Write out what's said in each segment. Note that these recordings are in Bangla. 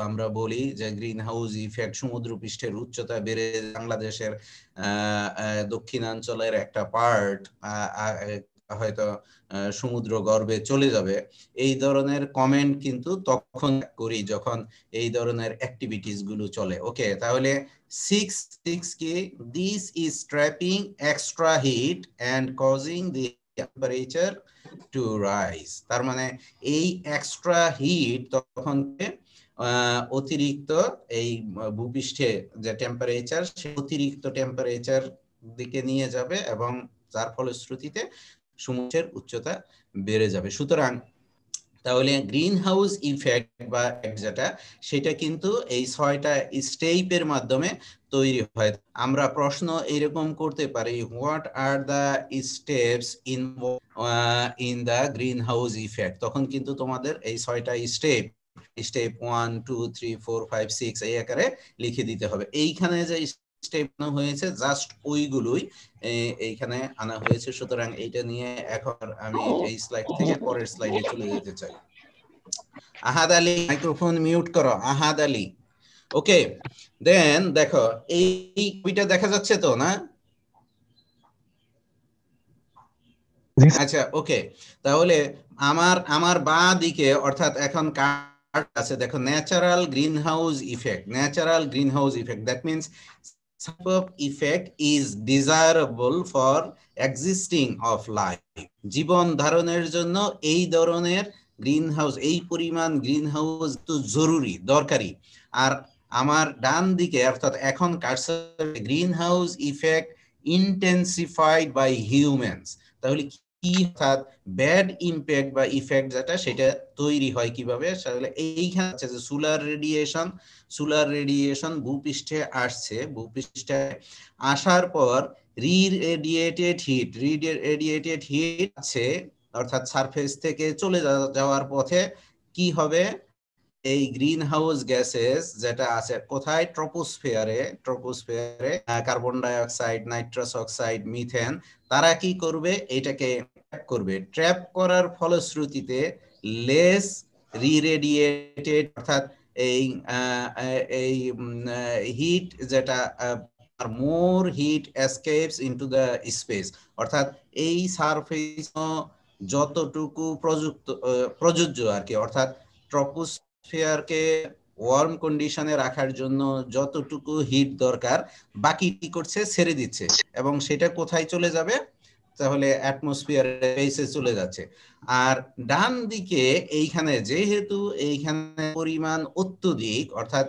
আমরা বলি যে গ্রিন হাউস ইফেক্ট, সমুদ্র পৃষ্ঠের উচ্চতা বেড়ে বাংলাদেশের দক্ষিণাঞ্চলের একটা পার্ট হয়তো সমুদ্র গর্ভে চলে যাবে, এই ধরনের কমেন্ট কিন্তু তখন করি যখন এই ধরনের অ্যাক্টিভিটিস গুলো চলে। ওকে, তাহলে 6 কি, this is trapping extra heat and causing the temperature to rise. তার মানে এই এক্সট্রা হিট তখন অতিরিক্ত এই ভূপৃষ্ঠে যে টেম্পারেচার, সে অতিরিক্ত টেম্পারেচার দিকে নিয়ে যাবে এবং যার ফলশ্রুতিতে সমুদ্রের উচ্চতা বেড়ে যাবে। সুতরাং তাহলে গ্রিন হাউস ইফেক্ট বা যেটা, সেটা কিন্তু এই 6টা স্টেপের মাধ্যমে তৈরি হয়। আমরা প্রশ্ন এরকম করতে পারি, what are the steps in the green house effect. তখন কিন্তু তোমাদের এই 6টা স্টেপ 1 2 3 4 5 6 এই আকারে লিখে দিতে হবে। এইখানে যে স্টেপ হয়েছে জাস্ট ওইগুলোই এইখানে আনা হয়েছে। সুতরাং এইটা নিয়ে এখন আমি এই স্লাইড থেকে পরের স্লাইডে চলে যেতে চাই। আহাদ আলী, মাইক্রোফোন মিউট করো। আহাদ আলী, ওকে। দেন দেখো এই ছবিটা দেখা যাচ্ছে তো না? আচ্ছা, ওকে। তাহলে আমার বাঁ দিকে, অর্থাৎ এখন কার্ড আছে, দেখো natural green house effect. Natural green house effect, that means type of effect is desirable for existing of life. জীবন ধারণের জন্য এই ধরনের গ্রিন হাউস, এই পরিমাণ গ্রিন হাউস তো জরুরি, দরকারি। আর আমার ডান দিকে অর্থাৎ এখন cursor, green house effect intensified by humans. তাহলে কি, অর্থাৎ ব্যাড ইমপ্যাক্ট বা ইফেক্ট যেটা, সেটা তৈরি হয় কিভাবে? তাহলে এইখানে আছে যে সোলার রেডিয়েশন ভূপৃষ্ঠে আসছে, ভূপৃষ্ঠে আসার পর রিরেডিয়েটেড হিট আছে, অর্থাৎ সারফেস থেকে চলে যাওয়ার পথে কি হবে? এই গ্রিন হাউস গ্যাসেস যেটা আছে কোথায়? ট্রপোস্ফিয়ারে carbon die oxide, nitrous oxide, methane, তারা কি করবে? এটাকে ট্র্যাপ করবে। ট্র্যাপ করার ফলশ্রুতিতে লেস রিরেডিয়েটেড, অর্থাৎ এই হিট যেটা মোর হিট এসকেপস ইনটু দ্য স্পেস, অর্থাৎ এই সারফেস যতটুকু প্রযোজ্য আর কি, অর্থাৎ ট্রপোস্ফিয়ারকে ওয়ার্ম কন্ডিশনে রাখার জন্য যতটুকু হিট দরকার, বাকি কি করছে? ছেড়ে দিচ্ছে। এবং সেটা কোথায় চলে যাবে? তাহলে অ্যাটমসফিয়ারে চলে যাচ্ছে। আর ডান দিকে এইখানে যেহেতু এইখানে পরিমাণ অত্যধিক, অর্থাৎ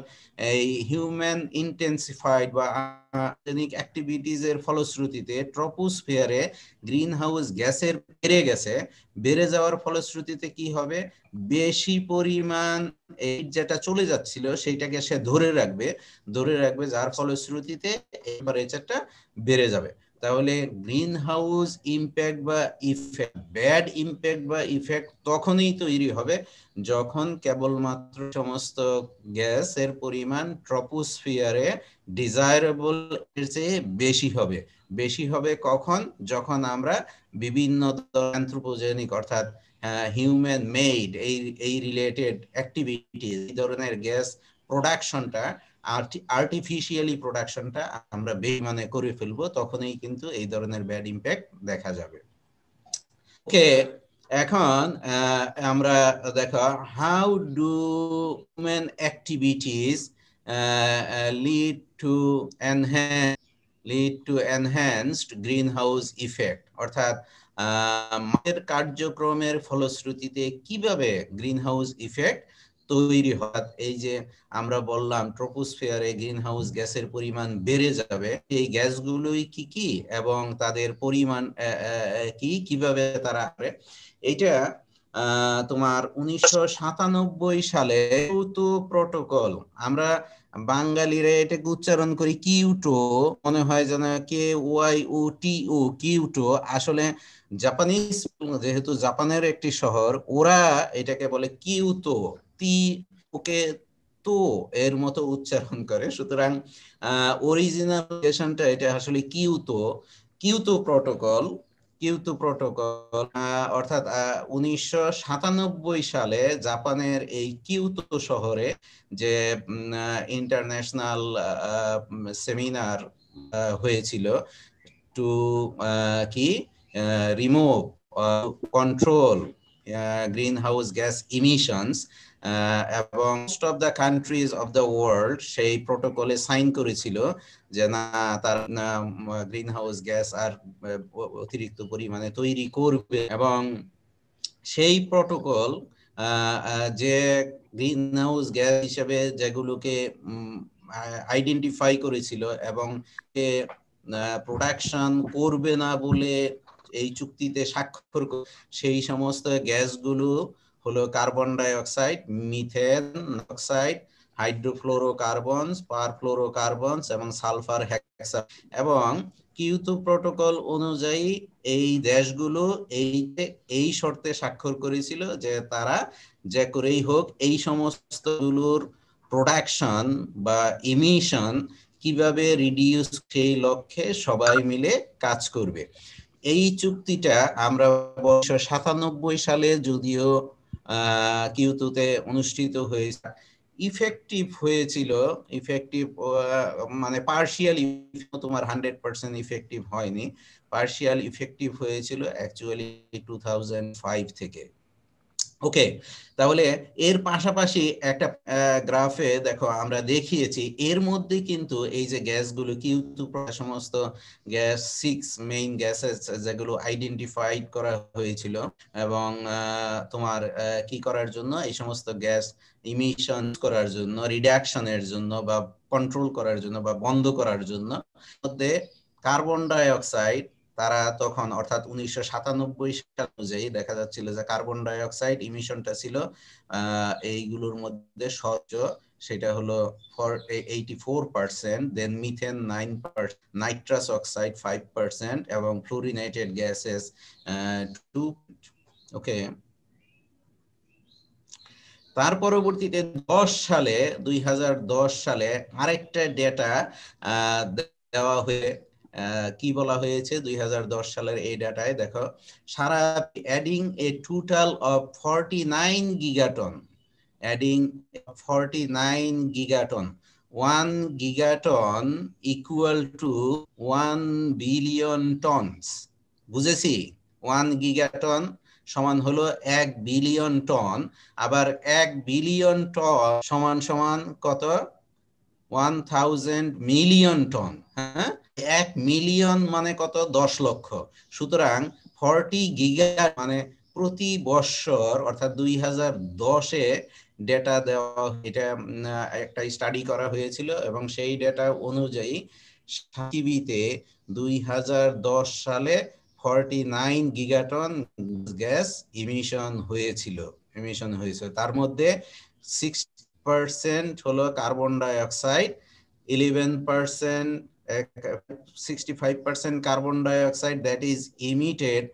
এই হিউম্যান ইন্টেন্সিফাইড বা অ্যাক্টিভিটিজ এর ফলশ্রুতিতে ট্রপোস্ফিয়ারে গ্রিন হাউস গ্যাসের বেড়ে যাওয়ার ফলশ্রুতিতে কি হবে? বেশি পরিমাণ এই যেটা চলে যাচ্ছিল সেইটাকে সে ধরে রাখবে, যার ফলশ্রুতিতে টেম্পারেচারটা বেড়ে যাবে। তাহলে গ্রিন হাউস ইমপ্যাক্ট বা ইফেক্ট, ব্যাড ইমপ্যাক্ট বা ইফেক্ট তখনই তৈরি হবে যখন কেবলমাত্র সমস্ত গ্যাসের পরিমাণ ট্রপোস্ফিয়ারে ডিজায়ারেবল এর চেয়ে বেশি হবে কখন? যখন আমরা বিভিন্ন অ্যানথ্রোপোজেনিক, অর্থাৎ হিউম্যান মেড এই রিলেটেড অ্যাক্টিভিটি, এই ধরনের গ্যাস প্রোডাকশনটা, আর্টিফিশিয়ালি প্রোডাকশনটা আমরা বেইমানে করে ফেলবো, তখনই কিন্তু এই ধরনের ব্যাড ইমপ্যাক্ট দেখা যাবে। ওকে, এখন আমরা দেখো, how do human activities lead to enhanced green house effect, অর্থাৎ আমাদের কার্যক্রমের ফলশ্রুতিতে কিভাবে গ্রিন হাউস ইফেক্ট তৈরি হয়। এই যে আমরা বললাম ট্রপোস্ফিয়ারে গ্রিন হাউস গ্যাসের পরিমাণ বেড়ে যাবে, এই গ্যাসগুলোই কি কি এবং তাদের পরিমাণ কিভাবে তারা, এইটা তোমার 1997 সালে কিয়োটো প্রটোকল, আমরা বাঙালিরা এটাকে উচ্চারণ করি কিয়োটো, মনে হয় যেন KYOTO, কিয়োটো। আসলে জাপানিজ, যেহেতু জাপানের একটি শহর, ওরা এটাকে বলে কিয়োটো, ওকে তো এর মতো উচ্চারণ করে। সুতরাং অরিজিনাল এটা আসলে কিয়োটো প্রটোকল। কিয়োটো প্রটোকল অর্থাৎ 1997 সালে জাপানের এই কিয়োটো শহরে যে ইন্টারন্যাশনাল সেমিনার হয়েছিল টু কি remove control greenhouse gas emissions এবং most of the countries of the world সেই প্রোটোকলে সাইন করেছিল যে না তারা গ্রিনহাউস গ্যাস আর অতিরিক্ত পরিমাণে তৈরি করবে এবং সেই প্রোটোকল যে গ্রিনহাউস গ্যাস হিসেবে যেগুলোকে আইডেন্টিফাই করেছিল এবং প্রোডাকশন করবে না বলে এই চুক্তিতে স্বাক্ষর সেই সমস্ত গ্যাসগুলো হলো carbon die oxide, methane oxide, হাইড্রোফ্লোরোকার্বনস, পারফ্লোরোকার্বনস এবং সালফার হেক্সাইড। এবং কিয়োটো প্রোটোকল অনুযায়ী এই দেশগুলো এই শর্তে স্বাক্ষর করেছিল যে তারা যে করেই হোক এই সমস্তগুলোর প্রোডাকশন বা ইমিশন কিভাবে রিডিউস সেই লক্ষ্যে সবাই মিলে কাজ করবে। এই চুক্তিটা আমরা 1997 সালে যদিও কিয়োটোতে অনুষ্ঠিত হয়েছে, ইফেক্টিভ হয়েছিল, ইফেক্টিভ মানে পার্শিয়াল, তোমার 100% ইফেক্টিভ হয়নি, পার্শিয়াল ইফেক্টিভ হয়েছিল অ্যাকচুয়ালি 2005 থেকে। ওকে, তাহলে এর পাশাপাশি একটা গ্রাফে দেখো আমরা দেখিয়েছি এর মধ্যে কিন্তু এই যে গ্যাসগুলো কিয়োটো সমস্ত গ্যাস 6 মেইন গ্যাসেস যেগুলো আইডেন্টিফাইড করা হয়েছিল এবং তোমার কি করার জন্য এই সমস্ত গ্যাস ইমিশন করার জন্য, রিডাকশনের জন্য বা কন্ট্রোল করার জন্য বা বন্ধ করার জন্য মধ্যে কার্বন ডাই অক্সাইড তারা তখন অর্থাৎ 1997 সাল অনুযায়ী দেখা যাচ্ছিল যে কার্বন ডাই অক্সাইড ইমিশনটা ছিল এইগুলোর মধ্যে সর্বোচ্চ, সেটা হলো 84%, দেন মিথেন 9%, নাইট্রাস অক্সাইড 5% এবং ফ্লোরিনেটেড গ্যাসেস 2। ওকে, তার পরবর্তীতে 2010 সালে আরেকটা ডেটা দেওয়া হয়ে কি বলা হয়েছে 2010 সালের এই ডাটায় দেখো সারা adding a total of 49 gigaton, adding 49 gigaton, 1 gigaton equal to 1 billion tons. বুঝেছি? 1 গিগাটন সমান হলো 1 বিলিয়ন টন, আবার 1 বিলিয়ন টন সমান সমান কত? 1000 মিলিয়ন টন। হ্যাঁ, 1 মিলিয়ন মানে কত? 10 লক্ষ। সুতরাং 40 গিগা মানে প্রতি বছর অর্থাৎ 2010-এ ডেটা দেওয়া, এটা একটা স্টাডি করা হয়েছিল এবং সেই ডেটা অনুযায়ী পৃথিবীতে 2010 সালে 49 গিগাটন গ্যাস ইমিশন হয়েছিল। তার মধ্যে 60% হলো carbon die oxide, 65% carbon dioxide that is emitted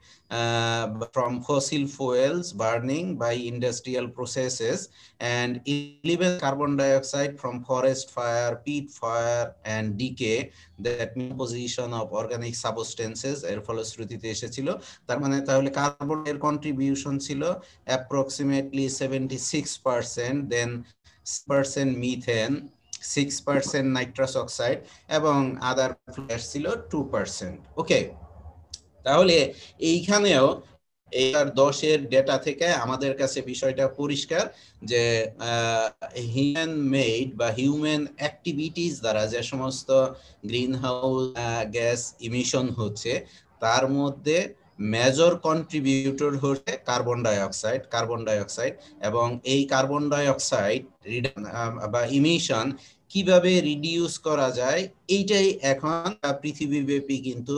from fossil fuels burning by industrial processes, and 11 carbon dioxide from forest fire, peat fire and decay, that composition of organic substances এর ফলশ্রুতিতে এসেছিল। তার মানে তাহলে কার্বনের কন্ট্রিবিউশন ছিল approximately 76%, then 6% methane, 6% nitrous oxide এবং আদার ফ্ল্যাশ ছিল 2%। ওকে, তাহলে এইখানেও 2010-এর ডেটা থেকে আমাদের কাছে বিষয়টা পরিষ্কার যে হিউম্যান মেড বা হিউম্যান অ্যাক্টিভিটিস দ্বারা যে সমস্ত গ্রিন হাউস গ্যাস ইমিশন হচ্ছে তার মধ্যে মেজর কন্ট্রিবিউটর হচ্ছে কার্বন ডাই অক্সাইড এবং এই কার্বন ডাই অক্সাইড বা ইমিশন কিভাবে রিডিউস করা যায় এইটাই এখন পৃথিবীব্যাপী কিন্তু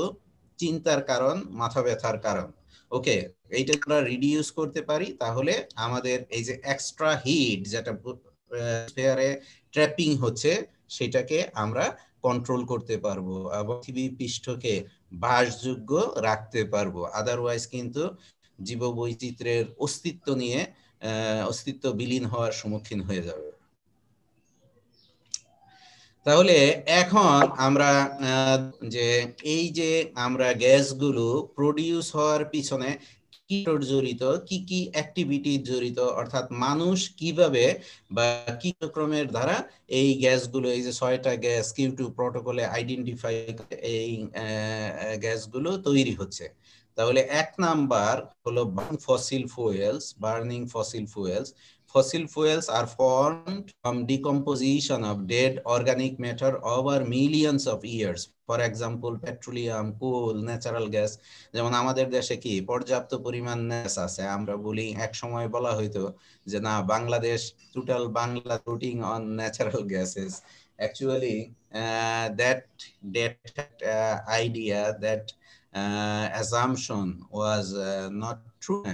চিন্তার কারণ, মাথা ব্যথার কারণ। ওকে, এইটা আমরা রিডিউস করতে পারি তাহলে আমাদের এই যে এক্সট্রা হিট যেটা এটমসফিয়ারে ট্র্যাপিং হচ্ছে সেটাকে আমরা কন্ট্রোল করতে পারবো এবং পৃথিবী পৃষ্ঠকে বাসযোগ্য রাখতে পারবো। আদারওয়াইজ কিন্তু জীববৈচিত্র্যের অস্তিত্ব বিলীন হওয়ার সম্মুখীন হয়ে যাবে। তাহলে এখন আমরা যে এই যে আমরা গ্যাসগুলো প্রডিউস হওয়ার পিছনে কি জড়িত, কি কি অ্যাক্টিভিটি জড়িত, অর্থাৎ মানুষ কিভাবে বা কি ক্রমের দ্বারা এই গ্যাসগুলো, এই যে 6টা গ্যাস কিউ2 প্রটোকলে আইডেন্টিফাই এই গ্যাসগুলো তৈরি হচ্ছে। তাহলে 1 নাম্বার হলো fossil fuels, burning fossil fuels. Fossil fuels are formed from decomposition of dead organic matter over millions of years. For example, petroleum, coal, natural gas. যেমন আমাদের দেশে কি পর্যাপ্ত পরিমাণ গ্যাস আছে, আমরা বলি এক সময় বলা হইতো যে না Bangladesh total Bangla রুটিং on natural gases. Actually, that idea, that assumption was not true.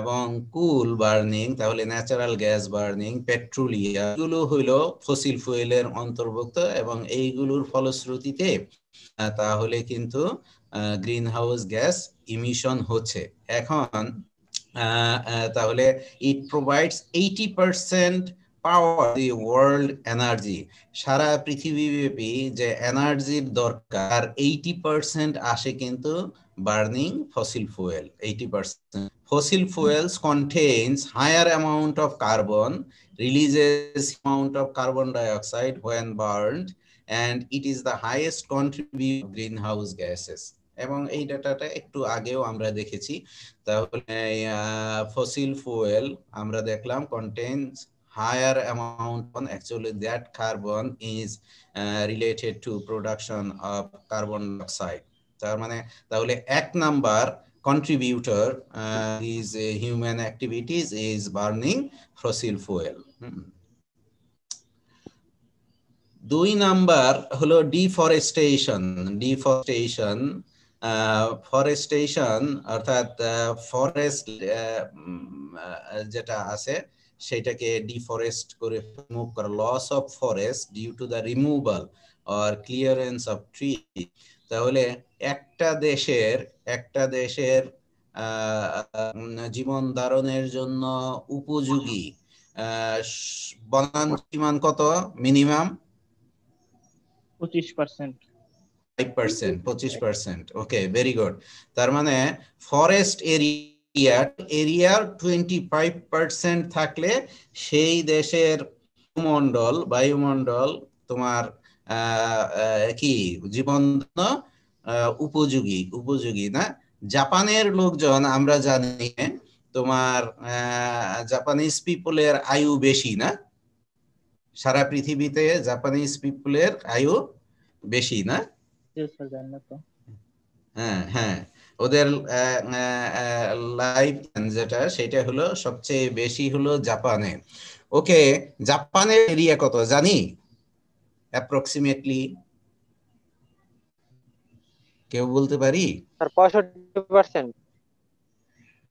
এবং কুল বার্নিং, তাহলে ন্যাচারাল গ্যাস বার্নিং, পেট্রোলিয়াম, এগুলো হইলো ফসিল ফুয়েলের অন্তর্ভুক্ত এবং এইগুলোর ফলশ্রুতিতে তাহলে কিন্তু গ্রিন হাউস গ্যাস ইমিশন হচ্ছে। এখন তাহলে it provides 80% power the world energy. সারা পৃথিবীব্যাপী যে এনার্জির দরকার 80% আসে কিন্তু burning fossil fuel. 80%. Fossil fuels contains higher amount of carbon, releases amount of carbon dioxide when burned, and it is the highest contributor of greenhouse gases. এবং এই ডাটাটা একটু আগেও আমরা দেখেছি। তাহলে ফসিল ফুয়েল আমরা দেখলাম contains higher amount on, actually that carbon is related to production of carbon dioxide. তার মানে তাহলে 1 number contributor is human activities is burning fossil fuel. 2 number হলো ডিফরেস্টেশন। ডিফরেস্টেশন ফরেস্টেশন অর্থাৎ ফরেস্ট যেটা আছে সেটাকে ডিফরেস্ট করে রিমুভ করা, loss of forest due to the removal or clearance of tree. তাহলে একটা দেশের জীবন ধারণের জন্য উপযোগী বনাঞ্চল কত? মিনিমাম 25%। 25%। Okay, very good. তার মানে ফরেস্ট এরিয়ার 25% থাকলে সেই দেশের বায়ুমণ্ডল তোমার কি জীবন উপযোগী না? জাপানের লোকজন আমরা জানি তোমার জাপানিজ পিপলের আয়ু বেশি না? সারা পৃথিবীতে জাপানিজ পিপলের আয়ু বেশি না? হ্যাঁ হ্যাঁ, ওদের লাইফ যেটা সেটা হলো সবচেয়ে বেশি হলো জাপানে। ওকে, জাপানের এরিয়া কত জানি অ্যাপ্রক্সিমেটলি? কেউ বলতে পারি? 65%।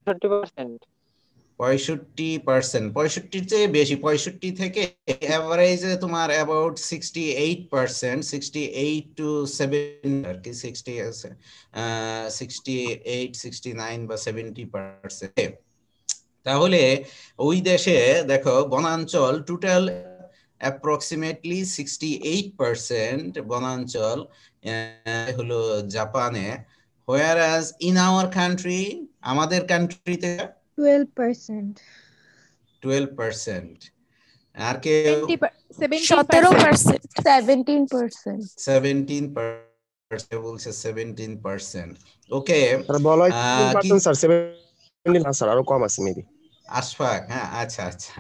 65%। 65%, চেয়ে বেশি, 65 থেকে এভারেজে তোমার অ্যাবাউট 68%, 68 to 70 আর কি, 60 আছে, 68, 69 বা 70%। তাহলে ওই দেশে দেখো বনাঞ্চল টোটাল অ্যাপ্রক্সিমেটলি 68% বনাঞ্চল হলো জাপানে, whereas in our country, আমাদের কান্ট্রিতে 12%। 12%। আর কেউ? 17%। 17% বলছে, 17%। ওকে, বলা স্যার 17 না স্যার, আরো কম আছে মেবি। আশফাক, হ্যাঁ, আচ্ছা আচ্ছা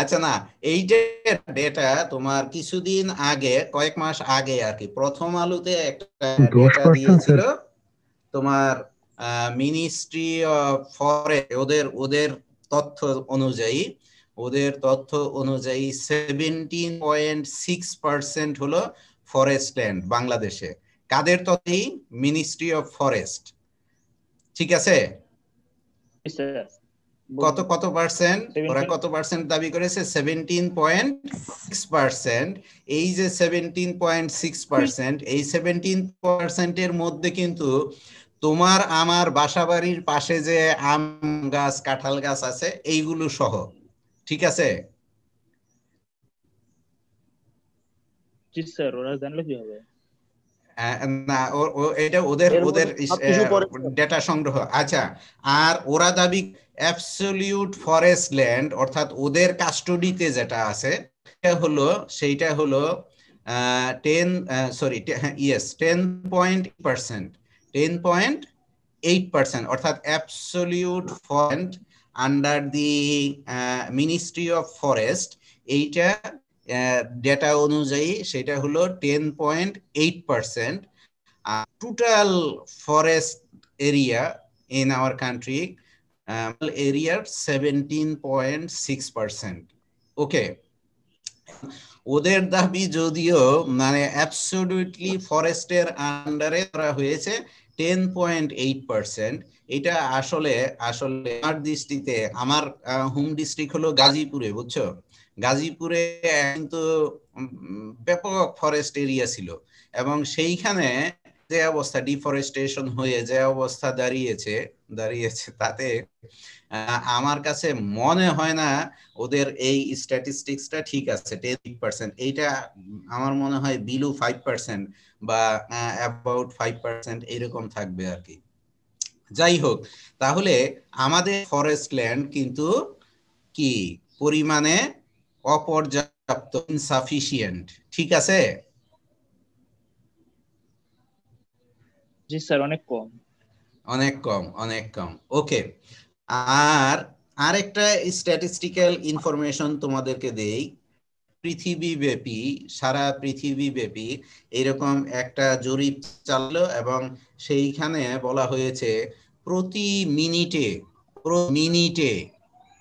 আচ্ছা। না, এই যে ডেটা তোমার কিছুদিন আগে, কয়েক মাস আগে আর কি, প্রথম আলোতে একটা ডেটা দিয়েছিল তোমার মিনিস্ট্রি অফ ফরেস্ট। ওদের তথ্য অনুযায়ী 17.6% হলো ফরেস্ট ল্যান্ড বাংলাদেশে। কাদের তথ্যে? Ministry of forest. ঠিক আছে? কত পার্সেন্ট? ওরা কত পার্সেন্ট দাবি করেছে? 17.6%। এই যে 17.6%, এই 17%-এর মধ্যে কিন্তু তোমার আমার বাসাবাড়ির পাশে যে আম গাছ, কাঁঠাল গাছ আছে এইগুলো সহ। ঠিক আছে? জি স্যার, ওরা জানলে কি হবে? না, এটা ওদের এর ওদের মধ্যে সবকিছু পড়ে ডেটা সংগ্রহ। আচ্ছা, আর ওরা দাবি অ্যাবসলিউট ফরেস্ট ল্যান্ড, অর্থাৎ ওদের কাস্টডিতে যেটা আছে সেইটা হলো 10.8%, অর্থাৎ absolute forest under the ministry of forest, এইটা ডেটা অনুযায়ী সেটা হলো 10.8%। Total forest area in our country এরিয়ার 17.6%। ওকে, ওদের দাবি যদিও মানে অ্যাবসলিউটলি ফরেস্টের আন্ডারে করা হয়েছে 10.8%। এটা আসলে আমার দৃষ্টিতে, আমার হোম ডিস্ট্রিক্ট হলো গাজীপুরে, বুঝছো? গাজীপুরে কিন্তু ব্যাপক ফরেস্ট এরিয়া ছিল, এবং সেইখানে যে অবস্থা ডিফরেস্টেশন হয়ে যে অবস্থা দাঁড়িয়েছে তাতে আমার কাছে মনে হয় না ওদের এই স্ট্যাটিস্টিক্সটা ঠিক আছে। 10%, এইটা আমার মনে হয় বিলো 5% বা অ্যাবাউট 5% এরকম থাকবে আর কি। যাই হোক, তাহলে আমাদের ফরেস্ট ল্যান্ড কিন্তু কি পরিমাণে অপর্যাপ্ত, ইনসাফিসিয়েন্ট, ঠিক আছে? জি স্যার, অনেক কম। অনেক কম। ওকে, আর আরেকটা স্ট্যাটিস্টিক্যাল ইনফরমেশন তোমাদেরকে দেই। পৃথিবীব্যাপী, সারা পৃথিবীব্যাপী এরকম একটা জরিপ চালালো, এবং সেইখানে বলা হয়েছে প্রতি মিনিটে,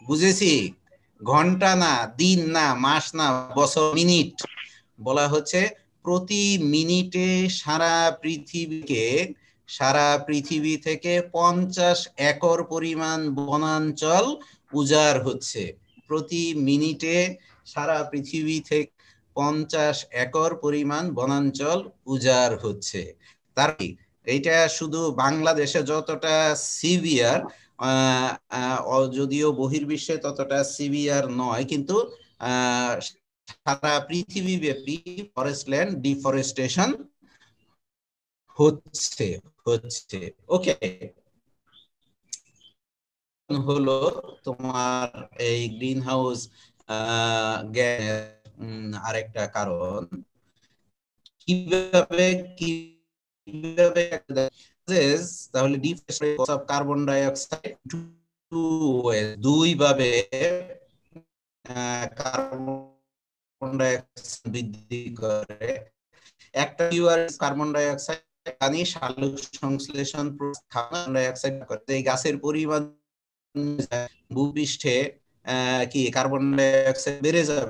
বুঝেছি, ঘন্টা না, দিন না, মাস না, বছর, মিনিট, বলা হচ্ছে প্রতি মিনিটে সারা পৃথিবী থেকে 50 একর পরিমাণ বনাঞ্চল উজাড় হচ্ছে। প্রতি মিনিটে সারা পৃথিবী থেকে 50 একর পরিমাণ বনাঞ্চল উজাড় হচ্ছে। তার এইটা শুধু বাংলাদেশে যতটা সিভিয়ার, যদিও বহির্বিশ্বে ততটা সিভিয়ার নয়, কিন্তু সারা পৃথিবী ব্যাপী ফরেস্ট ল্যান্ড ডিফরেস্টেশন হচ্ছে। ওকে, হলো তোমার এই গ্রিন হাউস গ্যাস আরেকটা কারণ। কিভাবে তাহলে কার্বন ডাই অক্সাইড দুই ভাবে কার্বন ডাই অক্সাইড বৃদ্ধি করে। একটা কার্বন ডাই অক্সাইড পানি সালোক সংশ্লেষণ কার্বন ডাই অক্সাইড করে, এই গাছের পরিমাণ ভূপৃষ্ঠে কি কার্বন ডাই অক্সাইড বেড়ে যাবে।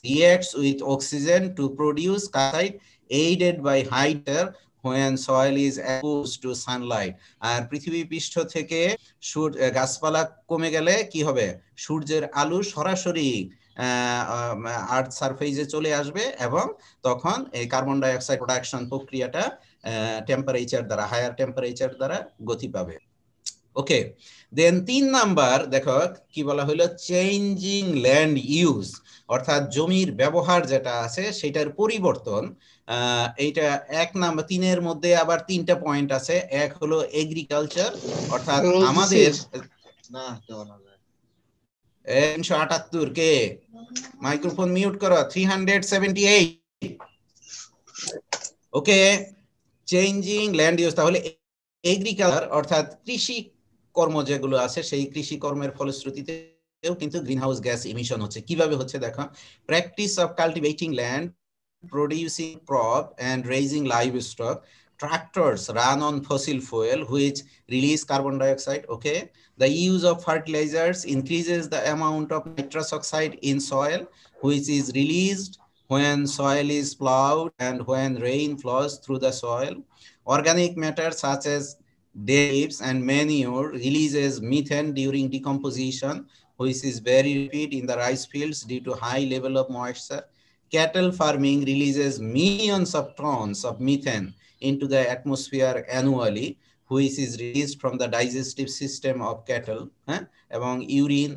Reacts with oxygen to produce carbon aided by higher when soil is exposed to sunlight. আর পৃথিবী পৃষ্ঠ থেকে গাছপালা কমে গেলে কি হবে, সূর্যের আলো সরাসরি আর্থ সারফেসে চলে আসবে, এবং তখন এই কার্বন ডাই অক্সাইড প্রোডাকশন প্রক্রিয়াটা হায়ার টেম্পারেচার দ্বারা গতি পাবে। ওকে, দেন 3 নাম্বার দেখো কি বলা হলো, চেঞ্জিং ল্যান্ড ইউজ, অর্থাৎ জমির ব্যবহার যেটা আছে সেটার পরিবর্তন। এইটা 1 নাম্বার, 3-এর মধ্যে আবার 3টা পয়েন্ট আছে। এক হলো এগ্রিকালচার, অর্থাৎ আমাদের 378 কে মাইক্রোফোন মিউট করো, 378। ওকে, চেঞ্জিং ল্যান্ড ইউজ, তাহলে এগ্রিকালচার অর্থাৎ কৃষি কর্ম যেগুলো আছে সেই কৃষি কর্মের ফলশ্রুতিতেও কিন্তু গ্রিন হাউস গ্যাস ইমিশন হচ্ছে। কিভাবে হচ্ছে দেখো, practice of cultivating land, producing crop and raising livestock, tractors run on fossil fuel which release carbon dioxide. Okay, the use of fertilizers increases the amount of nitrous oxide in soil which is released when soil is plowed and when rain flows through the soil. Organic matter such as leaves and manure releases methane during decomposition, which is very rapid in the rice fields due to high level of moisture. Cattle farming releases millions of tons of methane into the atmosphere annually, which is released from the digestive system of cattle, হ্যাঁ, এবং ইউরিন,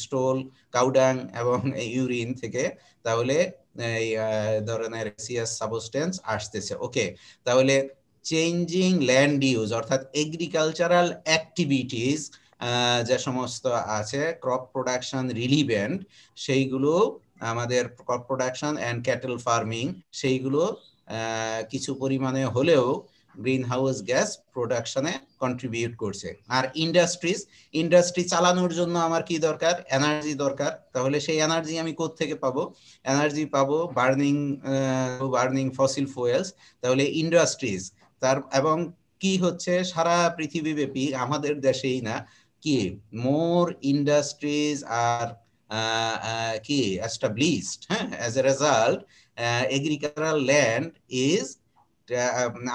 স্টোল, কাউডাং এবং ইউরিন থেকে তাহলে এই ধরনের গ্যাসিয়াস সাবস্টেন্স আসতেছে। ওকে, তাহলে চেঞ্জিং ল্যান্ড ইউজ অর্থাৎ এগ্রিকালচারাল অ্যাক্টিভিটিস যে সমস্ত আছে ক্রপ প্রোডাকশন রিলিভেন্ট, সেইগুলো আমাদের crop production and cattle farming, সেইগুলো কিছু পরিমাণে হলেও গ্রিন হাউস গ্যাস প্রোডাকশনে কন্ট্রিবিউট করছে। আর ইন্ডাস্ট্রি চালানোর জন্য আমার কি দরকার? এনার্জি দরকার। তাহলে সেই এনার্জি আমি কোথা থেকে পাবো? এনার্জি পাবো বার্নিং ফসিল ফুয়েলস। তাহলে ইন্ডাস্ট্রিজ তার এবং কি হচ্ছে সারা পৃথিবীব্যাপী, আমাদের দেশেই না, কি মোর ইন্ডাস্ট্রিজ আর কি এস্টাবলিশড, হ্যাঁ, as a result agricultural land is,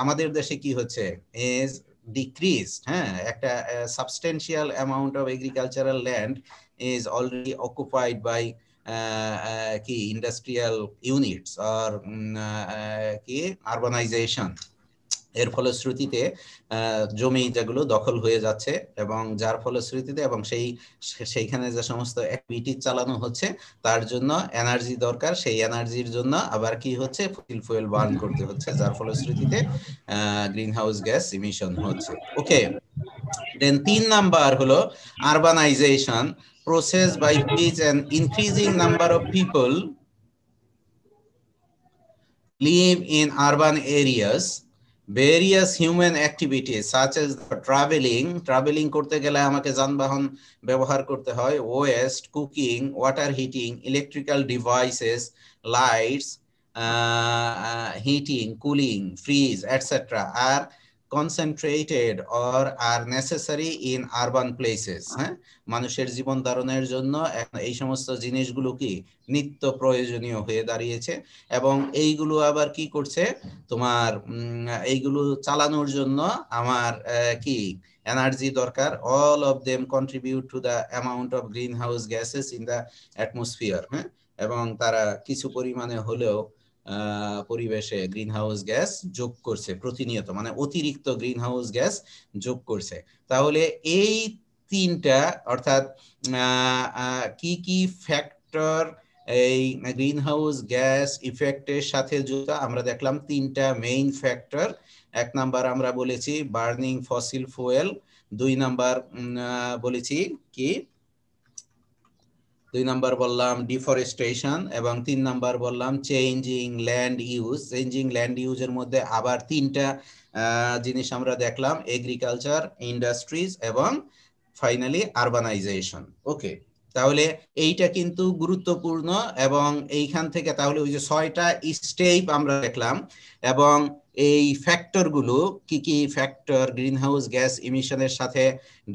আমাদের দেশে কি হচ্ছে, ইজ ডিক্রিজড, হ্যাঁ, একটা substantial amount of agricultural land is already occupied by কি ইন্ডাস্ট্রিয়াল ইউনিটস আর কি আরবানাইজেশন। এর ফলশ্রুতিতে জমি যেগুলো দখল হয়ে যাচ্ছে এবং যার ফলশ্রুতিতে এবং সেইখানে যে সমস্ত অ্যাক্টিভিটি চালানো হচ্ছে তার জন্য এনার্জি দরকার। সেই এনার্জির জন্য আবার কি হচ্ছে, ফসিল ফুয়েল বার্ন করতে হচ্ছে, যার ফলশ্রুতিতে গ্রিন হাউস গ্যাস ইমিশন হচ্ছে। ওকে, দেন 3 নাম্বার হলো urbanisation, process by which an increasing number of people live in urban areas, various human activities such as traveling করতে গেলে আমাকে যানবাহন ব্যবহার করতে হয়, waste, cooking, water heating, electrical devices, lights, heating, cooling, freeze, etc. are concentrated or are necessary in urban places. হ্যাঁ, মানুষের জীবন ধারণের জন্য এই সমস্ত জিনিসগুলো কি নিত্য প্রয়োজনীয় হয়ে দাঁড়িয়েছে এবং এইগুলো আবার কি করছে, তোমার এইগুলো চালানোর জন্য আমার কি এনার্জি দরকার। all of them contribute to the amount of greenhouse gases in the atmosphere, হ্যাঁ, এবং তারা কিছু পরিমাণে হলেও পরিবেশে গ্রিনহাউস গ্যাস যোগ করছে প্রতিনিয়ত, মানে অতিরিক্ত গ্রিনহাউস গ্যাস যোগ করছে। তাহলে এই তিনটা অর্থাৎ কি কি ফ্যাক্টর এই গ্রিনহাউস গ্যাস ইফেক্টের সাথে যুক্ত, আমরা দেখলাম তিনটা মেইন ফ্যাক্টর। 1 নাম্বার আমরা বলেছি বার্নিং ফসিল ফুয়েল, 2 নাম্বার বলেছি কি, 2 নাম্বার বললাম ডিফরেস্টেশন এবং 3 নাম্বার বললাম changing land use. Changing land ইউজের মধ্যে আবার তিনটা জিনিস আমরা দেখলাম, এগ্রিকালচার, ইন্ডাস্ট্রিজ এবং ফাইনালি আরবানাইজেশন। ওকে, তাহলে এইটা কিন্তু গুরুত্বপূর্ণ এবং এইখান থেকে তাহলে ওই যে 6টা স্টেপ আমরা দেখলাম এবং এই ফ্যাক্টরগুলো কি কি ফ্যাক্টর গ্রিনহাউস গ্যাস ইমিশনের সাথে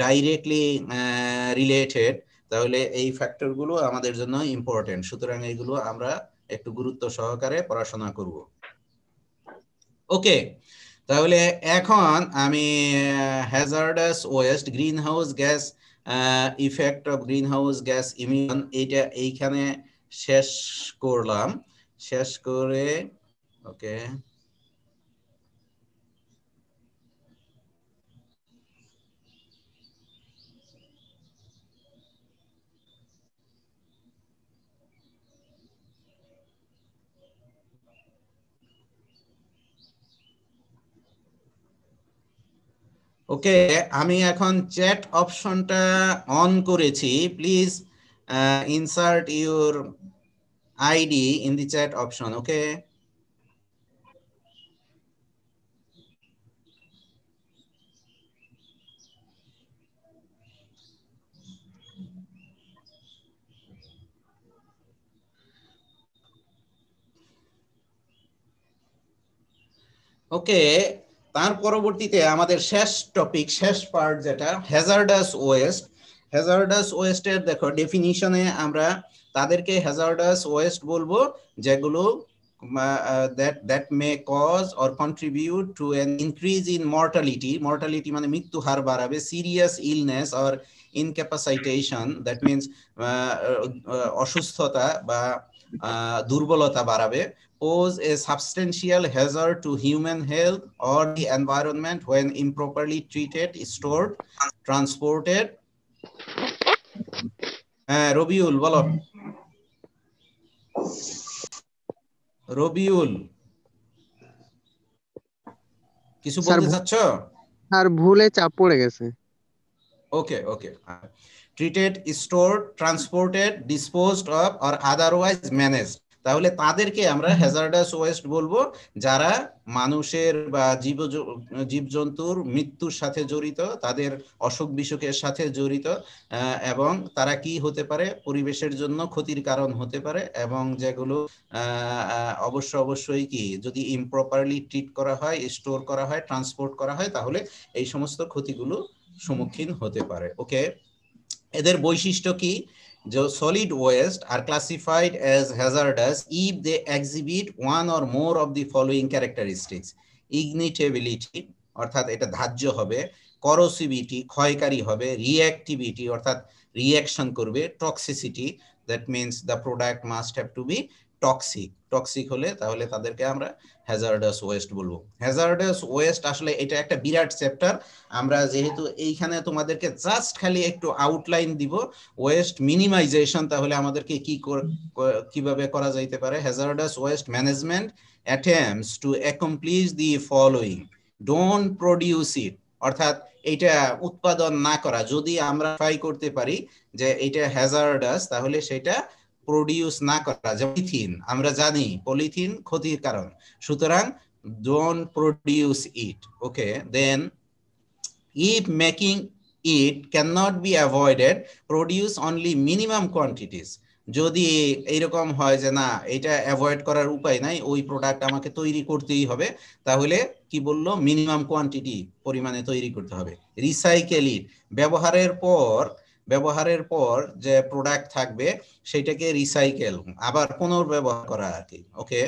ডাইরেক্টলি রিলেটেড, তাহলে এই ফ্যাক্টরগুলো আমাদের জন্য ইম্পর্টেন্ট। সুতরাং এইগুলো আমরা একটু গুরুত্ব সহকারে পড়াশোনা করব। ওকে, তাহলে এখন আমি hazardous West greenhouse gas effect of greenhouse gas emission এইটা এইখানে শেষ করলাম। শেষ করে ওকে ওকে, আমি এখন চ্যাট অপশনটা অন করেছি। Please insert your ID in the chat option. Okay, okay, তার পরবর্তীতে আমাদের শেষ টপিক, শেষ পার্ট যেটা হ্যাজার্ডাস ওয়েস্ট। হ্যাজার্ডাস ওয়েস্টের দেখো ডেফিনিশনে আমরা তাদেরকে হ্যাজার্ডাস ওয়েস্ট বলবো যেগুলো that may cause or contribute to an increase in mortality মানে মৃত্যু হার বাড়াবে, serious illness or ইনক্যাপাসিটেশন, that means অসুস্থতা বা দুর্বলতা বাড়াবে, pose a substantial hazard to human health or the environment when improperly treated, stored, transported. Rabiul বলো। রবিউল কিছু বলতে চাচ্ছ? আর ভুলে চাপ পড়ে গেছে। ওকে ওকে, treated, stored, transported, disposed of or otherwise managed, তাহলে তাদেরকে আমরা হ্যাজার্ডাস ওয়েস্ট বলবো যারা মানুষের বা জীবজন্তুর মৃত্যুর সাথে জড়িত, তাদের অসুখ বিসুখের সাথে জড়িত, এবং তারা কি হতে পারে, পরিবেশের জন্য ক্ষতির কারণ হতে পারে, এবং যেগুলো অবশ্যই কি যদি ইমপ্রপারলি ট্রিট করা হয়, স্টোর করা হয়, ট্রান্সপোর্ট করা হয়, তাহলে এই সমস্ত ক্ষতিগুলো সম্মুখীন হতে পারে। ওকে, এদের বৈশিষ্ট্য কি? যে solid waste are classified as hazardous if they exhibit one or more of the following characteristics: ignitability অর্থাৎ এটা ধার্য হবে, corrosivity ক্ষয়কারী হবে, reactivity অর্থাৎ রিঅ্যাকশন করবে, toxicity that means the product must have to be toxic হলে তাহলে তাদেরকে আমরা হ্যাজার্ডাস ওয়েস্ট বলবো। হ্যাজার্ডাস ওয়েস্ট আসলে এটা একটা বিরাট চ্যাপ্টার, আমরা যেহেতু এইখানে তোমাদেরকে জাস্ট খালি একটু আউটলাইন দিব ওয়েস্ট মিনিমাইজেশন, তাহলে আমাদেরকে কিভাবে করা যাইতে পারে। Hazardous waste management attempts to accomplish the following: don't produce it অর্থাৎ এটা উৎপাদন না করা, যদি আমরা ট্রাই করতে পারি যে এটা হ্যাজার্ডাস তাহলে সেটা প্রডিউস না করা। যেমন পলিথিন, আমরা জানি পলিথিন ক্ষতির কারণ, সুতরাং don't produce it. Okay, then if making it can not be avoided, produce only minimum quantities. যদি এইরকম হয় যে না এটা অ্যাভয়েড করার উপায় নাই, ওই প্রোডাক্ট আমাকে তৈরি করতেই হবে, তাহলে কি বললো, মিনিমাম কোয়ান্টিটি পরিমাণে তৈরি করতে হবে। রিসাইকেল ইট, ব্যবহারের পর যে প্রোডাক্ট থাকবে সেটাকে রিসাইকেল, আবার পুনর্ব্যবহার করা আর কি। ওকে,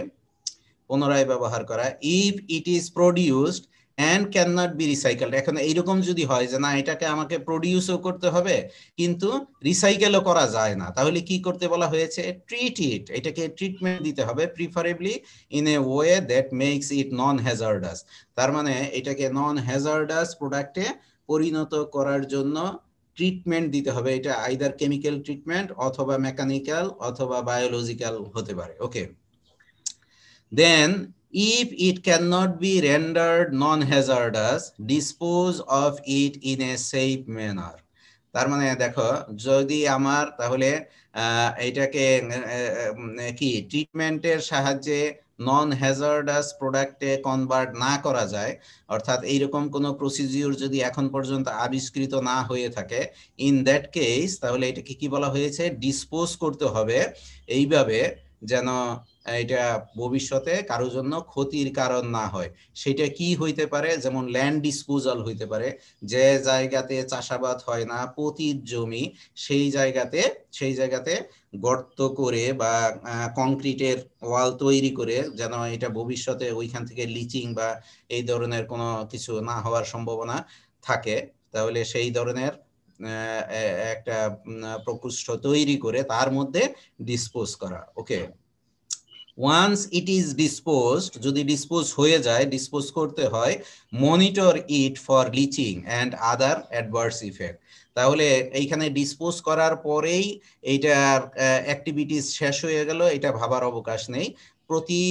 পুনরায় ব্যবহার করা। If it is produced and can not be recycled, এখন এইরকম যদি হয় যে না এটাকে আমাকে প্রডিউসও করতে হবে কিন্তু রিসাইকেলও করা যায় না, তাহলে কি করতে বলা হয়েছে? ট্রিট ইট, এটাকে ট্রিটমেন্ট দিতে হবে, preferably in a way that makes it non hazardous. তার মানে এটাকে নন হ্যাজার্ডাস প্রোডাক্টে পরিণত করার জন্য ট্রিটমেন্ট দিতে হবে। এটা আইদার কেমিক্যাল ট্রিটমেন্ট অথবা মেকানিক্যাল অথবা বায়োলজিক্যাল হতে পারে। ওকে, দেন if it cannot be rendered non-hazardous, dispose of it in a safe manner. তার মানে দেখো যদি আমার তাহলে এটাকে কি ট্রিটমেন্টের সাহায্যে নন হ্যাজার্ডাস প্রোডাক্টে কনভার্ট না করা যায়, অর্থাৎ এইরকম কোনো প্রসিডিউর যদি এখন পর্যন্ত আবিষ্কৃত না হয়ে থাকে, ইন দ্যাট কেস তাহলে এটাকে কি বলা হয়েছে? ডিসপোজ করতে হবে এইভাবে যেন এটা ভবিষ্যতে কারোর জন্য ক্ষতির কারণ না হয়। সেটা কি হইতে পারে? যেমন ল্যান্ড ডিসপোজাল হইতে পারে, যে জায়গাতে চাষাবাদ হয় না, পতিত জমি, সেই জায়গাতে গর্ত করে বা কংক্রিটের ওয়াল তৈরি করে যেন এটা ভবিষ্যতে ওইখান থেকে লিচিং বা এই ধরনের কোনো কিছু না হওয়ার সম্ভাবনা থাকে, তাহলে সেই ধরনের একটা প্রকোষ্ঠ তৈরি করে তার মধ্যে ডিসপোজ করা। ওকে, ওয়ান্স ইট ইজ ডিসপোজড, যদি ডিসপোজ হয়ে যায়, ডিসপোজ করতে হয়, monitor it for lynching and other adverse effect. তাহলে এইখানে ডিসপোজ করার পরেই এইটার অ্যাক্টিভিটিস শেষ হয়ে গেল, এটা ভাবার অবকাশ নেই। প্রতি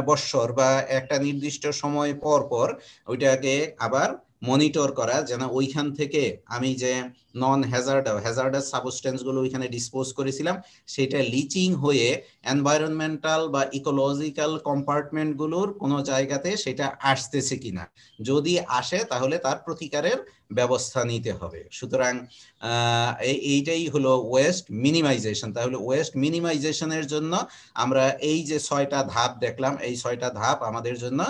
বৎসর বা একটা নির্দিষ্ট সময় পর পর ওইটাকে আবার মনিটর করা, যেন ওইখান থেকে আমি যে নন হ্যাজার্ডাস সাবস্টেন্সগুলো ওইখানে ডিসপোজ করেছিলাম সেটা লিচিং হয়ে এনভায়রনমেন্টাল বা ইকোলজিক্যাল কম্পার্টমেন্টগুলোর কোনো জায়গাতে সেটা আসতেছে কিনা, যদি আসে তাহলে তার প্রতিকারের ব্যবস্থা নিতে হবে। সুতরাং এইটাই হলো ওয়েস্ট মিনিমাইজেশন। তাহলে ওয়েস্ট মিনিমাইজেশনের জন্য আমরা এই যে 6টা ধাপ দেখলাম, এই 6টা ধাপ আমাদের জন্য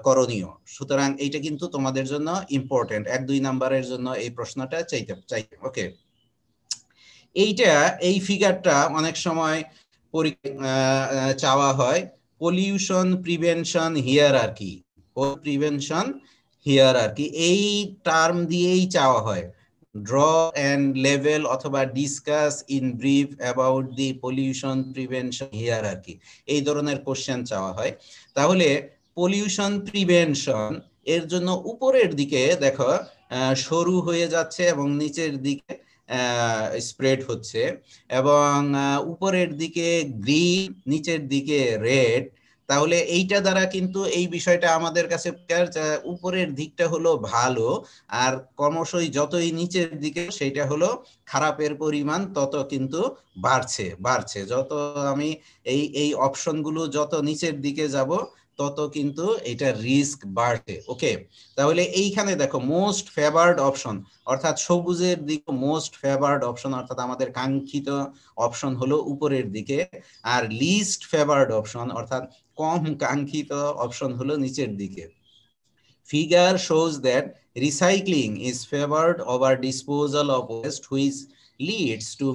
করণীয়। সুতরাং এইটা কিন্তু তোমাদের জন্য ইম্পর্টেন্ট, 1-2 নাম্বারের জন্য এই প্রশ্নটা চাই। ওকে, এই ফিগারটা অনেক সময় চাওয়া হয়, পলিউশন প্রিভেনশন হিয়ারার্কি, এই টার্ম দিয়েই চাওয়া হয়। draw and level অথবা discuss in brief about the pollution prevention hierarchy এই ধরনের কোশ্চেন চাওয়া হয়। তাহলে পলিউশন প্রিভেনশন এর জন্য উপরের দিকে দেখো সরু হয়ে যাচ্ছে এবং নিচের দিকে স্প্রেড হচ্ছে, এবং উপরের দিকে গ্রিন, নিচের দিকে রেড। তাহলে এইটা দ্বারা কিন্তু এই বিষয়টা আমাদের কাছে উপরের দিকটা হলো ভালো, আর ক্রমশই যতই নিচের দিকে সেটা হলো খারাপের পরিমাণ তত কিন্তু বাড়ছে। যত আমি এই অপশনগুলো যত নিচের দিকে যাব তত কিন্তু এটা রিস্ক বাড়ছে। ওকে, তাহলে এইখানে দেখো মোস্ট ফেভারড অপশন অর্থাৎ সবুজের দিকে মোস্ট ফেভারড অপশন অর্থাৎ আমাদের কাঙ্ক্ষিত অপশন হলো উপরের দিকে, আর লিস্ট ফেভারড অপশন অর্থাৎ কম কাঙ্ক্ষিত অপশন হলো নিচের দিকে। Figure shows that recycling is favored over disposal of waste, which leads to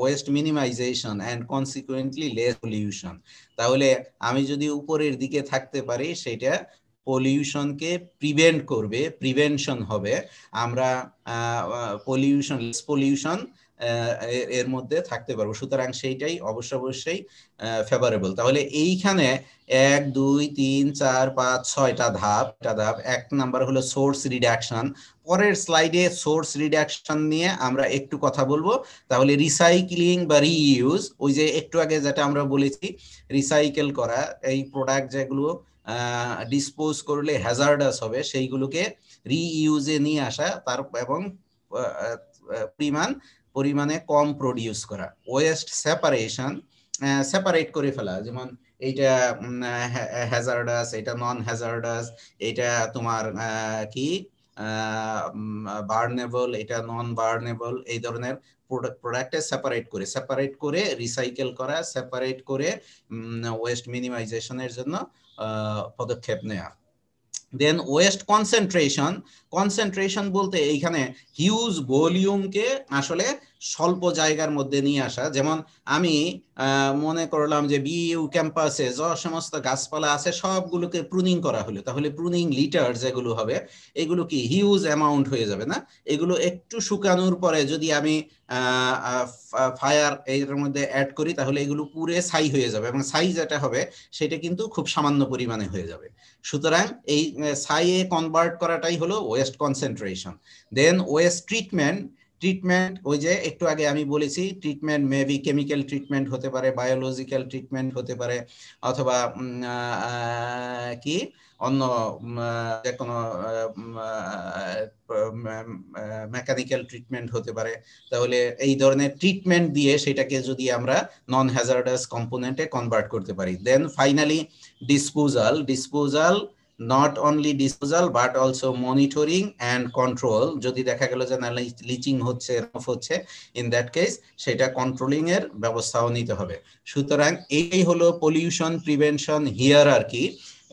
waste minimization and consequently less pollution. তাহলে আমি যদি উপরের দিকে থাকতে পারি সেটা পলিউশনকে প্রিভেন্ট করবে, প্রিভেনশন হবে, আমরা পলিউশন এর মধ্যে থাকতে পারবো, সুতরাং সেইটাই অবশ্যই ফেভারেবল। তাহলে এইখানে 1 2 3 4 5 6টা ধাপ। এক নাম্বার হলো সোর্স রিডাকশন। পরের স্লাইডে সোর্স রিডাকশন নিয়ে আমরা একটু কথা বলবো। তাহলে রিসাইক্লিং বা রিইউজ, ওই যে একটু আগে যেটা আমরা বলেছি রিসাইকেল করা, এই প্রোডাক্ট যেগুলো ডিসপোজ করলে হ্যাজার্ডাস হবে সেইগুলোকে রিইউজে নিয়ে আসা, তার এবং পরিমাণে কম প্রডিউস করা। ওয়েস্ট সেপারেট করে ফেলা, যেমন এইটা হ্যাজার্ডাস, এটা নন হ্যাজার্ডাস, এটা তোমার কি বার্নেবল, এটা নন বার্নেবল, এই ধরনের প্রোডাক্টে সেপারেট করে রিসাইকেল করা, সেপারেট করে ওয়েস্ট মিনিমাইজেশনের জন্য পদক্ষেপ নেওয়া। দেন ওয়েস্ট কনসেন্ট্রেশন বলতে এইখানে হিউজ ভলিউমকে আসলে স্বল্প জায়গার মধ্যে নিয়ে আসা। যেমন আমি মনে করলাম যে বিইউ ক্যাম্পাসে যে সমস্ত গাছপালা আছে সবগুলোকে প্রুনিং করা হলো, তাহলে প্রুনিং লিটার যেগুলো হবে এগুলো কি হিউজ অ্যামাউন্ট হয়ে যাবে না? এগুলো একটু শুকানোর পরে যদি আমি ফায়ার এর মধ্যে অ্যাড করি তাহলে এগুলো পুরে ছাই হয়ে যাবে, এবং ছাই যেটা হবে সেটা কিন্তু খুব সামান্য পরিমাণে হয়ে যাবে। সুতরাং এই ছাইয়ে কনভার্ট করাটাই হলো ওয়েস্ট কনসেন্ট্রেশন। দেন ওয়েস্ট ট্রিটমেন্ট, ওই যে একটু আগে আমি বলেছি ট্রিটমেন্ট মেবি কেমিক্যাল ট্রিটমেন্ট হতে পারে, বায়োলজিক্যাল ট্রিটমেন্ট হতে পারে, অথবা কি অন্য যে কোনো মেকানিক্যাল ট্রিটমেন্ট হতে পারে। তাহলে এই ধরনের ট্রিটমেন্ট দিয়ে সেটাকে যদি আমরা নন হ্যাজার্ডাস কম্পোনেন্টে কনভার্ট করতে পারি। Then finally disposal, not only disposal but also monitoring and control। যদি দেখা গেল যে না লিচিং হচ্ছে, ইন দ্যাট কেস সেটা কন্ট্রোলিং এর ব্যবস্থাও নিতে হবে। সুতরাং এই হলো পলিউশন প্রিভেনশন হিয়ারার্কি,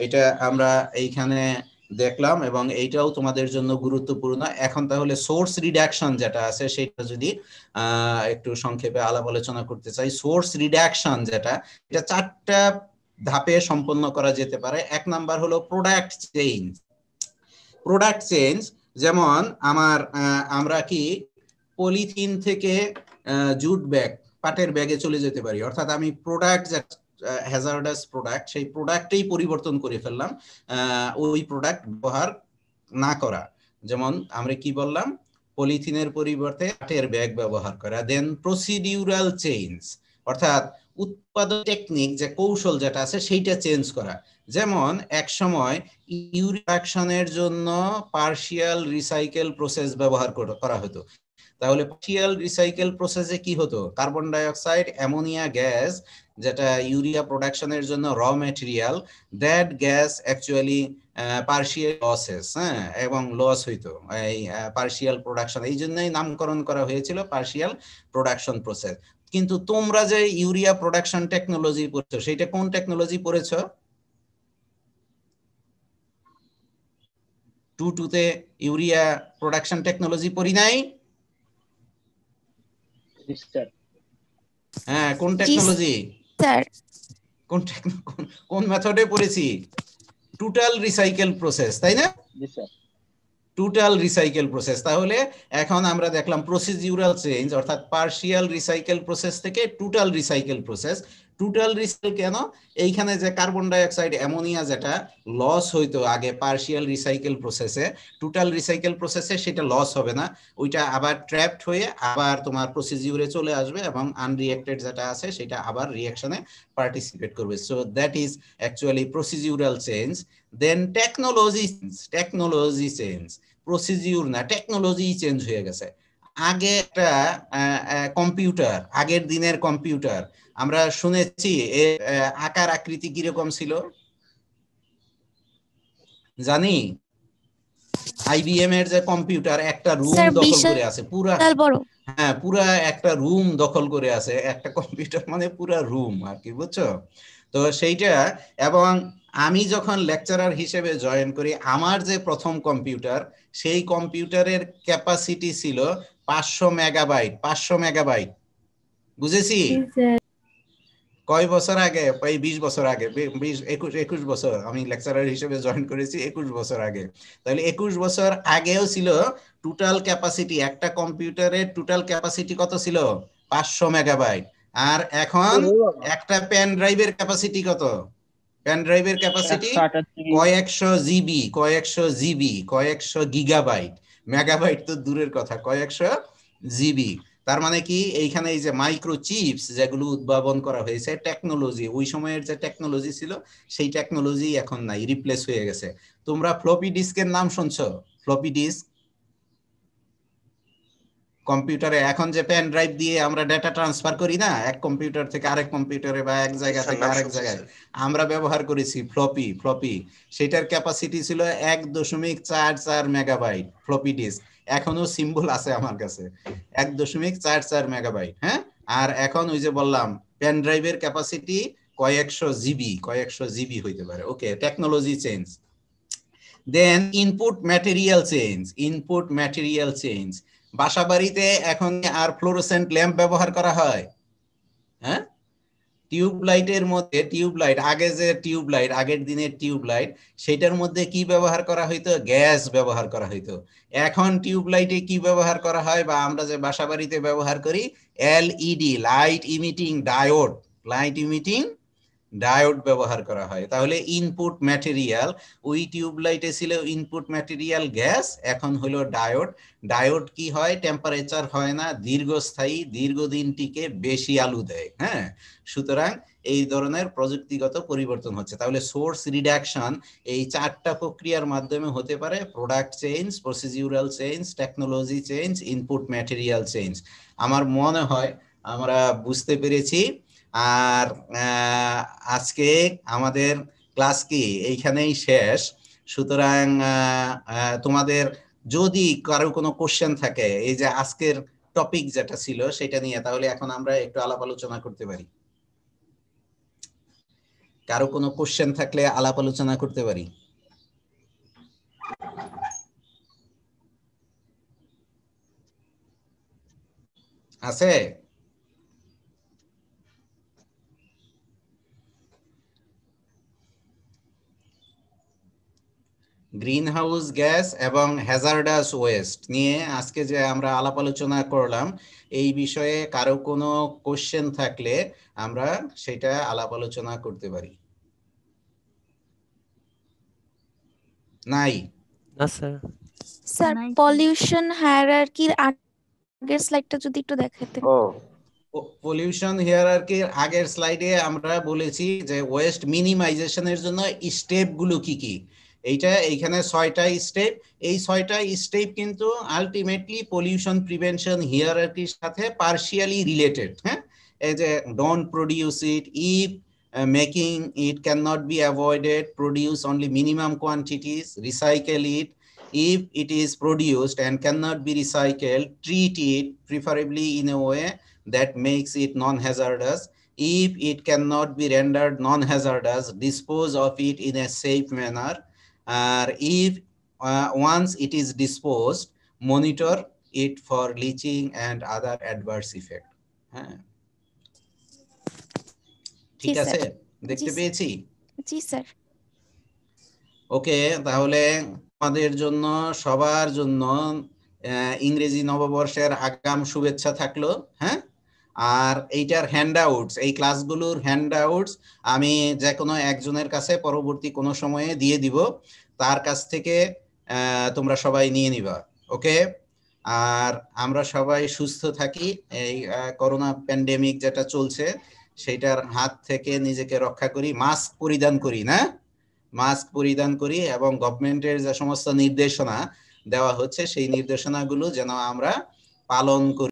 এটা আমরা এইখানে দেখলাম এবং এইটাও তোমাদের জন্য গুরুত্বপূর্ণ। এখন তাহলে সোর্স রিডাকশন যেটা আছে সেটা যদি একটু সংক্ষেপে আলাপ আলোচনা করতে চাই। সোর্স রিডাকশন যেটা, এটা 4টা ধাপে সম্পন্ন করা যেতে পারে। এক নাম্বার হলো প্রোডাক্ট চেঞ্জ। যেমন আমরা কি পলিথিন থেকে জুট ব্যাগ, পাটের ব্যাগে চলে যেতে পারি, অর্থাৎ আমি প্রোডাক্ট হ্যাজার্ডাস প্রোডাক্ট সেই প্রোডাক্টেই পরিবর্তন করে ফেললাম, ওই প্রোডাক্ট ব্যবহার না করা। যেমন আমরা কি বললাম, পলিথিনের পরিবর্তে পাটের ব্যাগ ব্যবহার করা। দেন প্রসিডিউরাল চেঞ্জ, অর্থাৎ উৎপাদন টেকনিক যে কৌশল যেটা আছে সেইটা চেঞ্জ করা। যেমন এক সময় ইউরিয়াকশনের জন্য পার্শিয়াল রিসাইকেল প্রসেস ব্যবহার করা হতো। তাহলে পার্শিয়াল রিসাইকেল প্রসেসে কি হতো, carbon die oxide, ammonia gas যেটা ইউরিয়া প্রোডাকশনের জন্য র material, that gas actually partial losses, এবং লস হইতো এই পার্শিয়াল প্রোডাকশন, এই জন্যই নামকরণ করা হয়েছিল পার্শিয়াল প্রোডাকশন প্রসেস। কিন্তু তোমরা যে ইউরিয়া প্রোডাকশন টেকনোলজি পড়ছো সেটা কোন টেকনোলজি পড়েছো? 2-তে ইউরিয়া প্রোডাকশন টেকনোলজি পড়ি নাই? হ্যাঁ, কোন টেকনোলজি, কোন মেথডে পড়েছি? টোটাল রিসাইকেল প্রসেস, তাই না? Total recycle process. তাহলে এখন আমরা দেখলাম প্রসিডিউরাল চেঞ্জ অর্থাৎ পার্শিয়াল রিসাইকেল প্রসেস থেকে total recycle process. Total recycle কেন? এইখানে যে কার্বন ডাই অক্সাইড অ্যামোনিয়া যেটা লস হইতো আগে পার্শিয়াল রিসাইকেল প্রসেসে, টোটাল রিসাইকেল প্রসেসে সেটা লস হবে না, ওইটা আবার ট্র্যাপড হয়ে আবার তোমার প্রসিডিউরে চলে আসবে এবং আনরিঅ্যাক্টেড যেটা আছে সেটা আবার রিঅ্যাকশনে পার্টিসিপেট করবে। So that is actually procedural change. Then technology change, procedure না, টেকনোলজি চেঞ্জ হয়ে গেছে। আগে একটা কম্পিউটার, আগের দিনের কম্পিউটার আমরা শুনেছি আকার আকৃতি কিরকম ছিল জানি? আইবিএম এর যে কম্পিউটার একটা রুম দখল করে আছে, পুরা হ্যাঁ পুরা একটা রুম দখল করে আছে, একটা কম্পিউটার মানে পুরা রুম আর কি, বুঝছো? তো সেইটা, এবং আমি যখন লেকচারার হিসেবে জয়েন করি আমার যে প্রথম কম্পিউটার, সেই কম্পিউটারের ক্যাপাসিটি ছিল 500 মেগাবাইট। 500 মেগাবাইট, বুঝেছি? কয় বছর আগে? প্রায় 20 বছর আগে, 21 বছর আমি লেকচারার হিসেবে জয়েন করেছি, 21 বছর আগে। তাহলে 21 বছর আগেও ছিল টোটাল ক্যাপাসিটি, একটা কম্পিউটারের টোটাল ক্যাপাসিটি কত ছিল? 500 মেগাবাইট। আর এখন একটা পেন ড্রাইভের ক্যাপাসিটি কত? পেন ড্রাইভের ক্যাপাসিটি কয়েকশো জিবি, কয়েকশো গিগাবাইট, মেগাবাইট তো দূরের কথা, কয়েকশো জিবি। তার মানে কি এইখানে এই যে মাইক্রো চিপস যেগুলো উদ্ভাবন করা হয়েছে, টেকনোলজি, ওই সময়ের যে টেকনোলজি ছিল সেই টেকনোলজি এখন নাই, রিপ্লেস হয়ে গেছে। তোমরা ফ্লপি ডিস্কের নাম শুনছো? ফ্লপি ডিস্ক কম্পিউটারে এখন যে পেন ড্রাইভ দিয়ে আমরা ডেটা ট্রান্সফার করি না, এক কম্পিউটার থেকে আরেক কম্পিউটারে বা এক জায়গা থেকে আরেক জায়গায়, আমরা ব্যবহার করেছি ফ্লপি। সেটার ক্যাপাসিটি ছিল 1.44 মেগাবাইট ফ্লপি ডিস্ক। এখনো সিম্বল আছে আমার কাছে, 1.44 মেগাবাইট। হ্যাঁ, আর এখন ওই যে বললাম পেন ড্রাইভের ক্যাপাসিটি কয়েকশো জিবি হইতে পারে। ওকে, টেকনোলজি চেঞ্জ। দেন ইনপুট ম্যাটেরিয়াল চেঞ্জ। বাসা বাড়িতে এখন আর ফ্লোরোসেন্ট ল্যাম্প ব্যবহার করা হয়? হ্যাঁ, টিউবলাইটের মধ্যে, টিউবলাইট, আগে যে টিউবলাইট, আগের দিনের টিউবলাইট, সেটার মধ্যে কি ব্যবহার করা হইতো? গ্যাস ব্যবহার করা হইতো। এখন টিউবলাইটে কি ব্যবহার করা হয় বা আমরা যে বাসা বাড়িতে ব্যবহার করি? এলইডি, লাইট ইমিটিং ডায়োড ব্যবহার করা হয়। তাহলে ইনপুট ম্যাটেরিয়াল, ওই টিউবলাইটে ছিল ইনপুট ম্যাটেরিয়াল গ্যাস, এখন হলো ডায়োড। ডায়োড কি হয়? টেম্পারেচার হয় না, দীর্ঘস্থায়ী, দীর্ঘদিন টিকে, বেশি আলো দেয়। হ্যাঁ, সুতরাং এই ধরনের প্রযুক্তিগত পরিবর্তন হচ্ছে। তাহলে সোর্স রিডাকশন এই চারটা প্রক্রিয়ার মাধ্যমে হতে পারে: product change, procedural change, technology change, input material change. আমার মনে হয় আমরা বুঝতে পেরেছি। আর আজকে আমাদের ক্লাস কি এইখানেই শেষ। সুতরাং তোমাদের যদি কারো কোনো কোশ্চেন থাকে এই যে আজকের টপিক যেটা ছিল সেটা নিয়ে, তাহলে এখন আমরা একটু আলাপ আলোচনা করতে পারি। কারো কোনো কোশ্চেন থাকলে আলাপ আলোচনা করতে পারি। আছে? গ্রিন হাউস গ্যাস এবং হ্যাজার্ডাস ওয়েস্ট নিয়ে আজকে যে আমরা আলাপ আলোচনা করলাম, এই বিষয়ে কারো কোনো কোশ্চেন থাকলে আমরা সেটা আলাপ আলোচনা করতে পারি। নাই? না স্যার। স্যার, পলিউশন হায়ারার্কির আগের স্লাইডটা যদি একটু দেখাতেন। পলিউশন হিয়ারার্কির আগের স্লাইডে আমরা বলেছি যে ওয়েস্ট মিনিমাইজেশনের জন্য স্টেপগুলো কি কি। এইখানে 6টা স্টেপ। এই 6টা স্টেপ কিন্তু আলটিমেটলি পলিউশন প্রিভেনশন হিয়ারার্কির সাথে পার্শিয়ালি রিলেটেড। হ্যাঁ, এই যে don't produce it, if making it can not be avoided, produce only minimum quantities, recycle it, if it is produced and cannot be recycled, treat it preferably in a way that makes it non-hazardous. If it cannot be rendered non-hazardous, dispose of it in a safe manner. If once it is disposed, monitor it for leaching and other adverse effect. ঠিক আছে, দেখতে পেয়েছি? জি স্যার। ওকে, তাহলে আমাদের জন্য সবার জন্য ইংরেজি নববর্ষের আগাম শুভেচ্ছা থাকলো। হ্যাঁ, আর এইটার হ্যান্ডআউটস, এই ক্লাসগুলোর হ্যান্ডআউটস আমি যে কোনো একজনের কাছে পরবর্তী কোনো সময়ে দিয়ে দিব, তার কাছ থেকে তোমরা সবাই নিয়ে নিবা। ওকে, আর আমরা সবাই সুস্থ থাকি, এই করোনা প্যান্ডেমিক যেটা চলছে সেটার হাত থেকে নিজেকে রক্ষা করি, মাস্ক পরিধান করি, না মাস্ক পরিধান করি, এবং গভর্নমেন্টের যে সমস্ত নির্দেশনা দেওয়া হচ্ছে সেই নির্দেশনাগুলো যেন আমরা পালন করি।